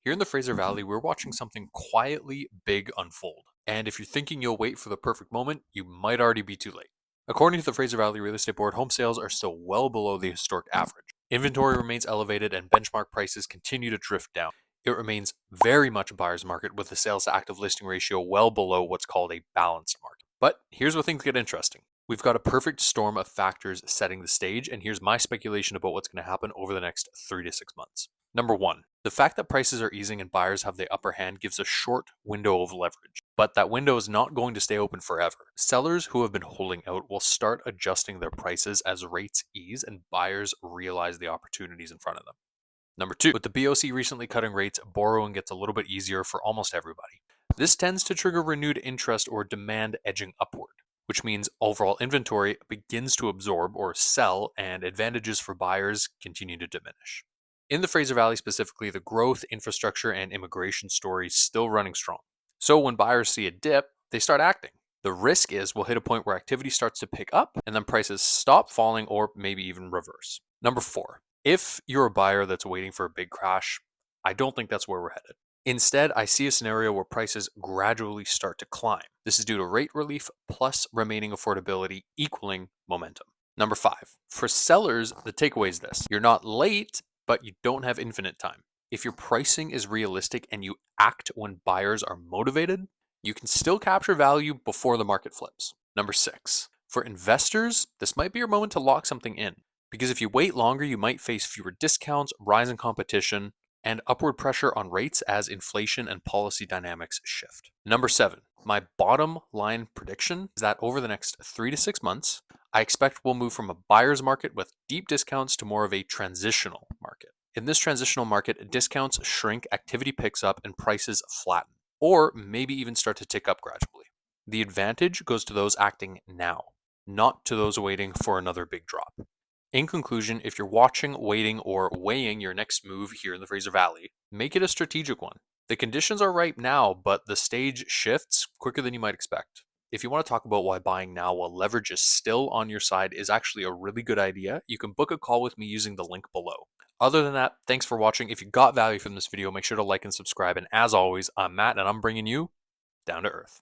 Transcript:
Here in the Fraser Valley, we're watching something quietly big unfold. And if you're thinking you'll wait for the perfect moment, you might already be too late. According to the Fraser Valley Real Estate Board, home sales are still well below the historic average. Inventory remains elevated and benchmark prices continue to drift down. It remains very much a buyer's market with the sales to active listing ratio well below what's called a balanced market. But here's where things get interesting. We've got a perfect storm of factors setting the stage, and here's my speculation about what's going to happen over the next 3 to 6 months. Number one, the fact that prices are easing and buyers have the upper hand gives a short window of leverage, but that window is not going to stay open forever. Sellers who have been holding out will start adjusting their prices as rates ease and buyers realize the opportunities in front of them. Number two, with the BOC recently cutting rates, borrowing gets a little bit easier for almost everybody. This tends to trigger renewed interest or demand edging upward, which means overall inventory begins to absorb or sell and advantages for buyers continue to diminish. In the Fraser Valley specifically, the growth, infrastructure, and immigration story is still running strong. So when buyers see a dip, they start acting. The risk is we'll hit a point where activity starts to pick up and then prices stop falling or maybe even reverse. Number four, if you're a buyer that's waiting for a big crash, I don't think that's where we're headed. Instead, I see a scenario where prices gradually start to climb. This is due to rate relief plus remaining affordability equaling momentum. Number five, for sellers, the takeaway is this. You're not late, but you don't have infinite time. If your pricing is realistic and you act when buyers are motivated, you can still capture value before the market flips. Number six, for investors, this might be your moment to lock something in. Because if you wait longer, you might face fewer discounts, rising competition, and upward pressure on rates as inflation and policy dynamics shift. Number seven, my bottom line prediction is that over the next 3 to 6 months, I expect we'll move from a buyer's market with deep discounts to more of a transitional market. In this transitional market, discounts shrink, activity picks up, and prices flatten, or maybe even start to tick up gradually. The advantage goes to those acting now, not to those waiting for another big drop. In conclusion, if you're watching, waiting, or weighing your next move here in the Fraser Valley, make it a strategic one. The conditions are right now, but the stage shifts quicker than you might expect. If you want to talk about why buying now while leverage is still on your side is actually a really good idea, you can book a call with me using the link below. Other than that, thanks for watching. If you got value from this video, make sure to like and subscribe. And as always, I'm Matt and I'm bringing you down to earth.